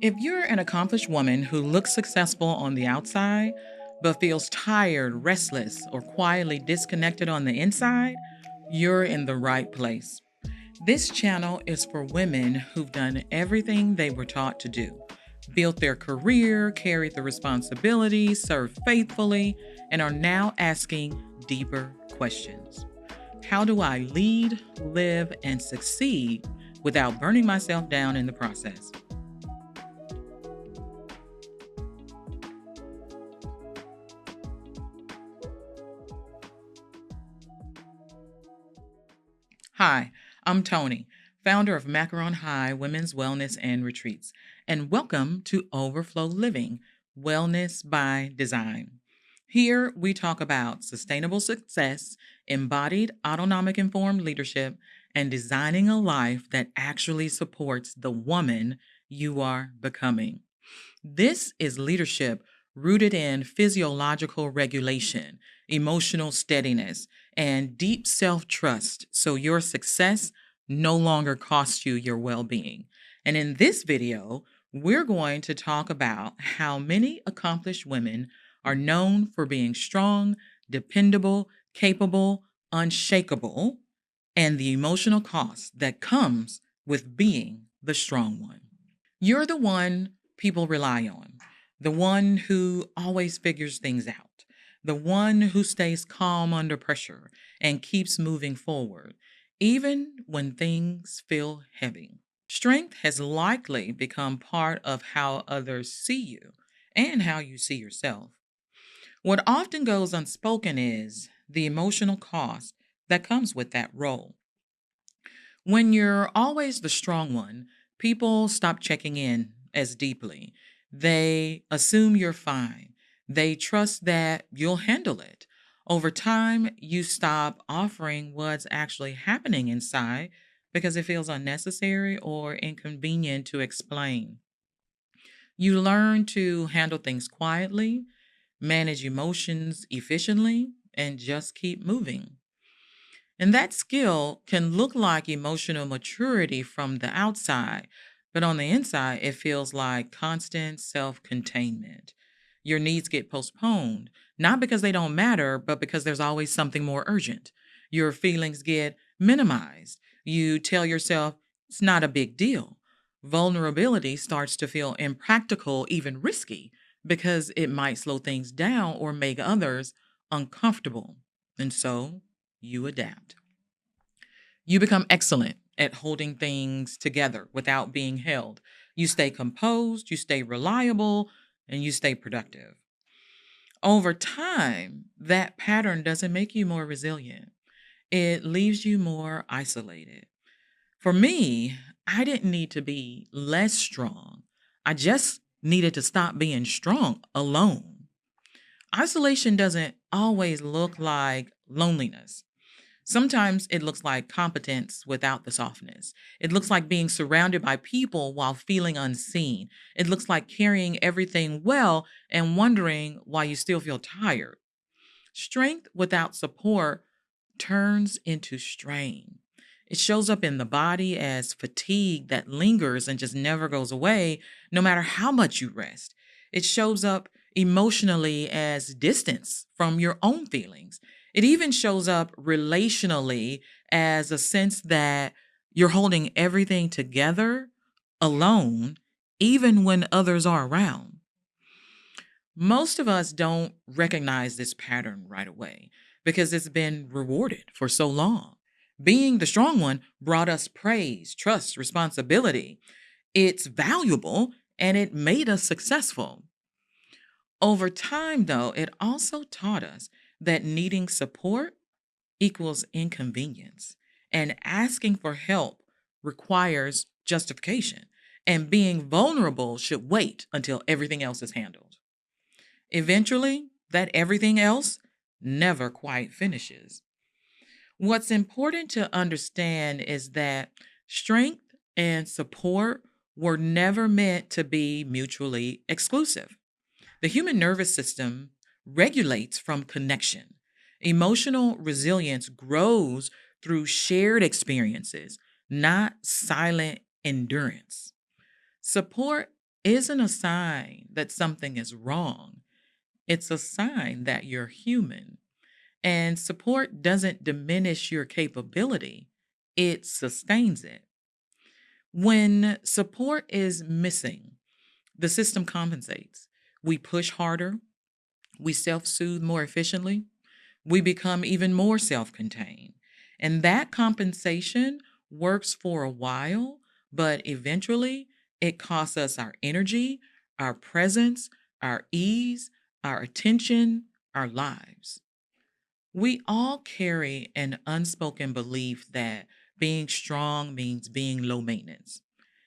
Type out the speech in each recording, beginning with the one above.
If you're an accomplished woman who looks successful on the outside, but feels tired, restless, or quietly disconnected on the inside, you're in the right place. This channel is for women who've done everything they were taught to do, built their career, carried the responsibility, served faithfully, and are now asking deeper questions. How do I lead, live, and succeed without burning myself down in the process? Hi, I'm Tony, founder of Macaron High Women's Wellness and Retreats, and welcome to Overflow Living Wellness by Design. Here we talk about sustainable success, embodied autonomic informed leadership, and designing a life that actually supports the woman you are becoming. This is leadership rooted in physiological regulation, emotional steadiness, and deep self trust so your success no longer costs you your well being. And in this video, we're going to talk about how many accomplished women are known for being strong, dependable, capable, unshakable, and the emotional cost that comes with being the strong one. You're the one people rely on, the one who always figures things out, the one who stays calm under pressure and keeps moving forward, even when things feel heavy. Strength has likely become part of how others see you and how you see yourself. What often goes unspoken is the emotional cost that comes with that role. When you're always the strong one, people stop checking in as deeply. They assume you're fine. They trust that you'll handle it. Over time, you stop offering what's actually happening inside because it feels unnecessary or inconvenient to explain. You learn to handle things quietly, manage emotions efficiently, and just keep moving. And that skill can look like emotional maturity from the outside, but on the inside, it feels like constant self containment. Your needs get postponed, not because they don't matter, but because there's always something more urgent. Your feelings get minimized. You tell yourself it's not a big deal. Vulnerability starts to feel impractical, even risky, because it might slow things down or make others uncomfortable. And so you adapt. You become excellent at holding things together without being held. You stay composed, you stay reliable, and you stay productive. Over time, that pattern doesn't make you more resilient, it leaves you more isolated. For me, I didn't need to be less strong. I just needed to stop being strong alone. Isolation doesn't always look like loneliness. Sometimes it looks like competence without the softness. It looks like being surrounded by people while feeling unseen. It looks like carrying everything well and wondering why you still feel tired. Strength without support turns into strain. It shows up in the body as fatigue that lingers and just never goes away, no matter how much you rest. It shows up emotionally as distance from your own feelings. It even shows up relationally as a sense that you're holding everything together alone, even when others are around. Most of us don't recognize this pattern right away because it's been rewarded for so long. Being the strong one brought us praise, trust, responsibility. It's valuable and it made us successful. Over time, though, it also taught us that needing support equals inconvenience, and asking for help requires justification, and being vulnerable should wait until everything else is handled. Eventually, that everything else never quite finishes. What's important to understand is that strength and support were never meant to be mutually exclusive. The human nervous system regulates from connection. Emotional resilience grows through shared experiences, not silent endurance. Support isn't a sign that something is wrong, it's a sign that you're human. And support doesn't diminish your capability, it sustains it. When support is missing, the system compensates. We push harder, we self soothe more efficiently, we become even more self contained. And that compensation works for a while, but eventually it costs us our energy, our presence, our ease, our attention, our lives. We all carry an unspoken belief that being strong means being low maintenance.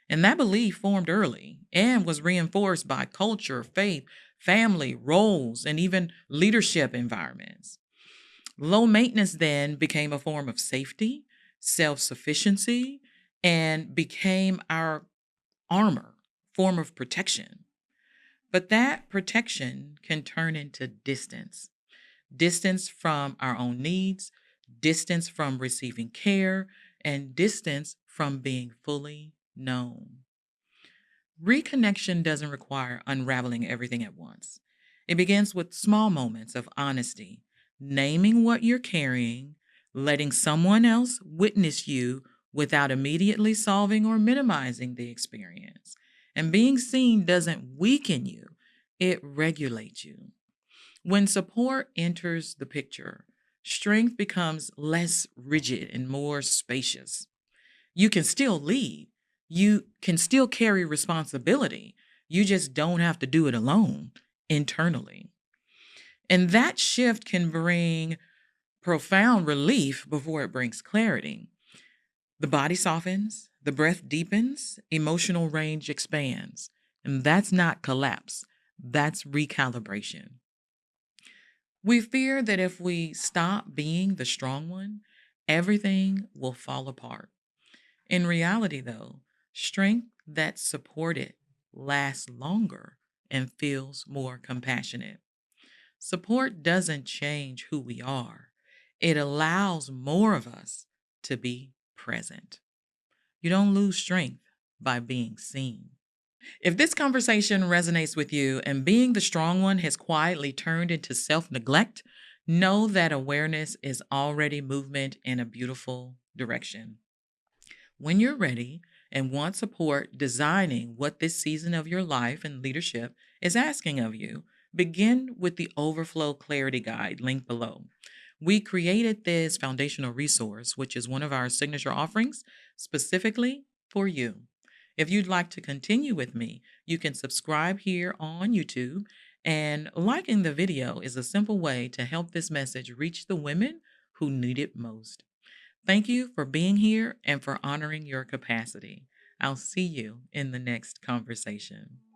And that belief formed early and was reinforced by culture, faith, family, roles, and even leadership environments. Low maintenance then became a form of safety, self sufficiency, and became our armor, form of protection. But that protection can turn into distance from our own needs, distance from receiving care, and distance from being fully known. Reconnection doesn't require unraveling everything at once. It begins with small moments of honesty, naming what you're carrying, letting someone else witness you without immediately solving or minimizing the experience. And being seen doesn't weaken you, it regulates you. When support enters the picture, strength becomes less rigid and more spacious. You can still lead. You can still carry responsibility. You just don't have to do it alone internally. And that shift can bring profound relief before it brings clarity. The body softens, the breath deepens, emotional range expands. And that's not collapse, that's recalibration. We fear that if we stop being the strong one, everything will fall apart. In reality, though, strength that's supported lasts longer and feels more compassionate. Support doesn't change who we are, it allows more of us to be present. You don't lose strength by being seen. If this conversation resonates with you and being the strong one has quietly turned into self neglect, know that awareness is already movement in a beautiful direction. When you're ready and want support designing what this season of your life and leadership is asking of you, begin with the Overflow Clarity Guide linked below. We created this foundational resource, which is one of our signature offerings, specifically for you. If you'd like to continue with me, you can subscribe here on YouTube. And liking the video is a simple way to help this message reach the women who need it most. Thank you for being here and for honoring your capacity. I'll see you in the next conversation.